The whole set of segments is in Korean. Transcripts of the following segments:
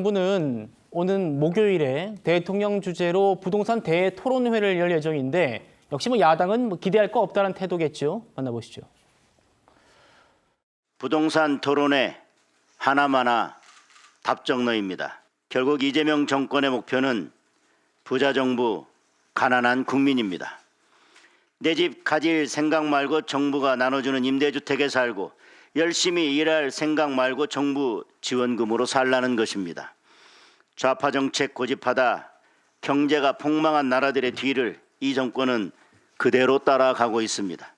정부는 오는 목요일에 대통령 주재로 부동산 대토론회를 열 예정인데 역시 야당은 기대할 거 없다는 태도겠죠. 만나보시죠. 부동산 토론회 하나마나 답정너입니다. 결국 이재명 정권의 목표는 부자 정부, 가난한 국민입니다. 내 집 가질 생각 말고 정부가 나눠주는 임대주택에 살고 열심히 일할 생각 말고 정부 지원금으로 살라는 것입니다. 좌파 정책 고집하다 경제가 폭망한 나라들의 뒤를 이 정권은 그대로 따라가고 있습니다.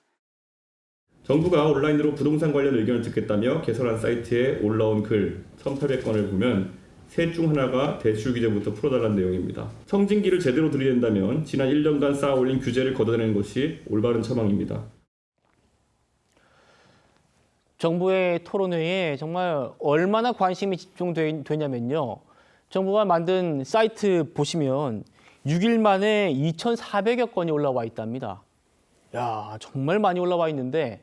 정부가 온라인으로 부동산 관련 의견을 듣겠다며 개설한 사이트에 올라온 글 1,800건을 보면 셋 중 하나가 대출 규제부터 풀어달라는 내용입니다. 성징기를 제대로 들이댄다면 지난 1년간 쌓아올린 규제를 걷어내는 것이 올바른 처방입니다. 정부의 토론회에 정말 얼마나 관심이 집중되냐면요. 정부가 만든 사이트 보시면 6일 만에 2,400여 건이 올라와 있답니다. 야, 정말 많이 올라와 있는데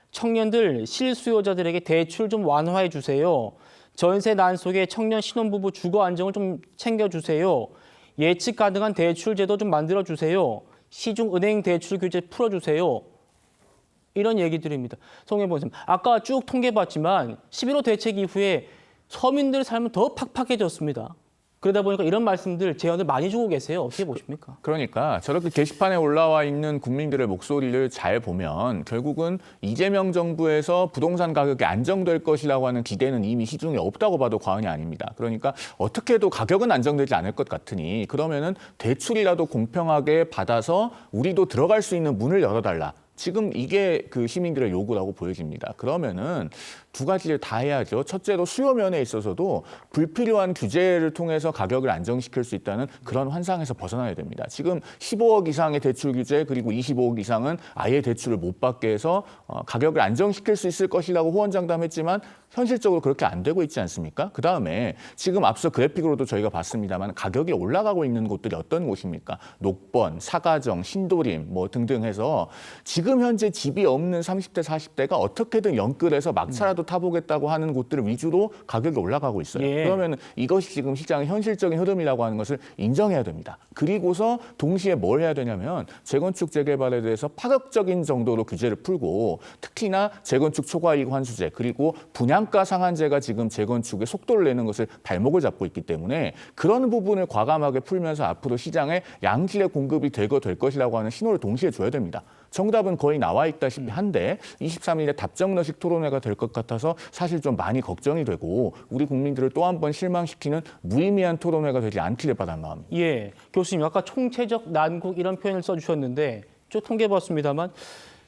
청년들 실수요자들에게 대출 좀 완화해 주세요. 전세 난속에 청년 신혼부부 주거 안정을 좀 챙겨주세요. 예측 가능한 대출 제도 좀 만들어주세요. 시중 은행 대출 규제 풀어주세요. 이런 얘기들입니다. 송혜보 선생님, 아까 쭉 통계봤지만 11호 대책 이후에 서민들의 삶은 더 팍팍해졌습니다. 그러다 보니까 이런 말씀들, 제안을 많이 주고 계세요. 어떻게 보십니까? 그러니까 저렇게 게시판에 올라와 있는 국민들의 목소리를 잘 보면 결국은 이재명 정부에서 부동산 가격이 안정될 것이라고 하는 기대는 이미 시중에 없다고 봐도 과언이 아닙니다. 그러니까 어떻게 해도 가격은 안정되지 않을 것 같으니 그러면은 대출이라도 공평하게 받아서 우리도 들어갈 수 있는 문을 열어달라. 지금 이게 그 시민들의 요구라고 보여집니다. 그러면은 두 가지를 다 해야죠. 첫째로 수요 면에 있어서도 불필요한 규제를 통해서 가격을 안정시킬 수 있다는 그런 환상에서 벗어나야 됩니다. 지금 15억 이상의 대출 규제 그리고 25억 이상은 아예 대출을 못 받게 해서 가격을 안정시킬 수 있을 것이라고 호언장담했지만 현실적으로 그렇게 안 되고 있지 않습니까? 그다음에 지금 앞서 그래픽으로도 저희가 봤습니다만 가격이 올라가고 있는 곳들이 어떤 곳입니까? 녹번, 사가정, 신도림 뭐 등등 해서 지금 현재 집이 없는 30대, 40대가 어떻게든 연끌해서 막차라도 타보겠다고 하는 곳들 위주로 가격이 올라가고 있어요. 예. 그러면 이것이 지금 시장의 현실적인 흐름이라고 하는 것을 인정해야 됩니다. 그리고서 동시에 뭘 해야 되냐면 재건축 재개발에 대해서 파격적인 정도로 규제를 풀고 특히나 재건축 초과이익 환수제 그리고 분양가 상한제가 지금 재건축에 속도를 내는 것을 발목을 잡고 있기 때문에 그런 부분을 과감하게 풀면서 앞으로 시장에 양질의 공급이 되고 될 것이라고 하는 신호를 동시에 줘야 됩니다. 정답은 거의 나와 있다시피 한데 23일에 답정너식 토론회가 될 것 같아서 사실 좀 많이 걱정이 되고 우리 국민들을 또 한 번 실망시키는 무의미한 토론회가 되지 않기를 바라는 마음입니다. 예, 교수님 아까 총체적 난국 이런 표현을 써주셨는데 쭉 통계봤습니다만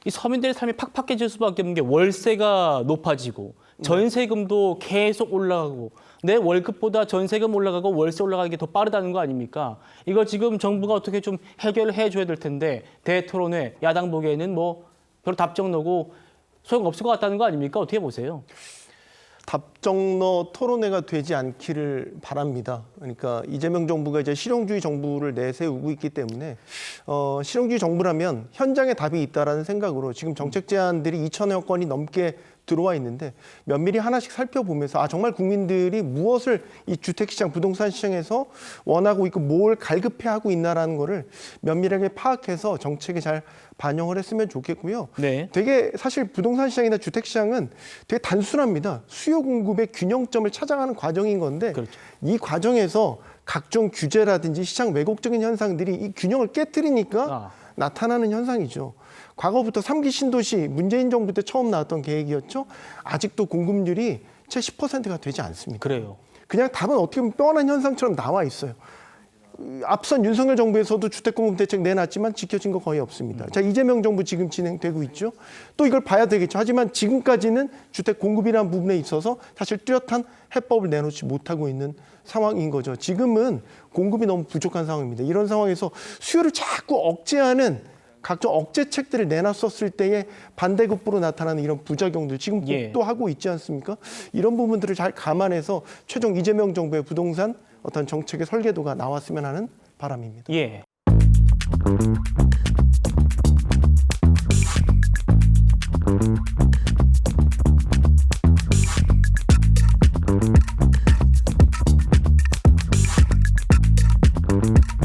이 서민들의 삶이 팍팍해질 수밖에 없는 게 월세가 높아지고 전세금도 계속 올라가고 내 월급보다 전세금 올라가고 월세 올라가는 게 더 빠르다는 거 아닙니까? 이거 지금 정부가 어떻게 좀 해결을 해줘야 될 텐데 대토론회 야당 보기에는 별로 답정너고 소용없을 것 같다는 거 아닙니까? 어떻게 보세요? 답정너 토론회가 되지 않기를 바랍니다. 그러니까 이재명 정부가 이제 실용주의 정부를 내세우고 있기 때문에 실용주의 정부라면 현장에 답이 있다라는 생각으로 지금 정책 제안들이 2,000여 건이 넘게 들어와 있는데 면밀히 하나씩 살펴보면서 정말 국민들이 무엇을 이 주택시장, 부동산 시장에서 원하고 있고 뭘 갈급해하고 있나라는 거를 면밀하게 파악해서 정책에 잘 반영을 했으면 좋겠고요. 네. 되게 사실 부동산 시장이나 주택 시장은 되게 단순합니다. 수요 공급의 균형점을 찾아가는 과정인 건데 그렇죠. 이 과정에서 각종 규제라든지 시장 왜곡적인 현상들이 이 균형을 깨트리니까 나타나는 현상이죠. 과거부터 3기 신도시 문재인 정부 때 처음 나왔던 계획이었죠. 아직도 공급률이 채 10%가 되지 않습니다. 그래요. 그냥 답은 어떻게 보면 뻔한 현상처럼 나와 있어요. 앞선 윤석열 정부에서도 주택공급 대책 내놨지만 지켜진 거 거의 없습니다. 자, 이재명 정부 지금 진행되고 있죠. 또 이걸 봐야 되겠죠. 하지만 지금까지는 주택 공급이라는 부분에 있어서 사실 뚜렷한 해법을 내놓지 못하고 있는 상황인 거죠. 지금은 공급이 너무 부족한 상황입니다. 이런 상황에서 수요를 자꾸 억제하는 각종 억제책들을 내놨었을 때의 반대급부로 나타나는 이런 부작용들 지금 복도 하고 있지 않습니까? 이런 부분들을 잘 감안해서 최종 이재명 정부의 부동산 어떤 정책의 설계도가 나왔으면 하는 바람입니다. 예. 있습니다.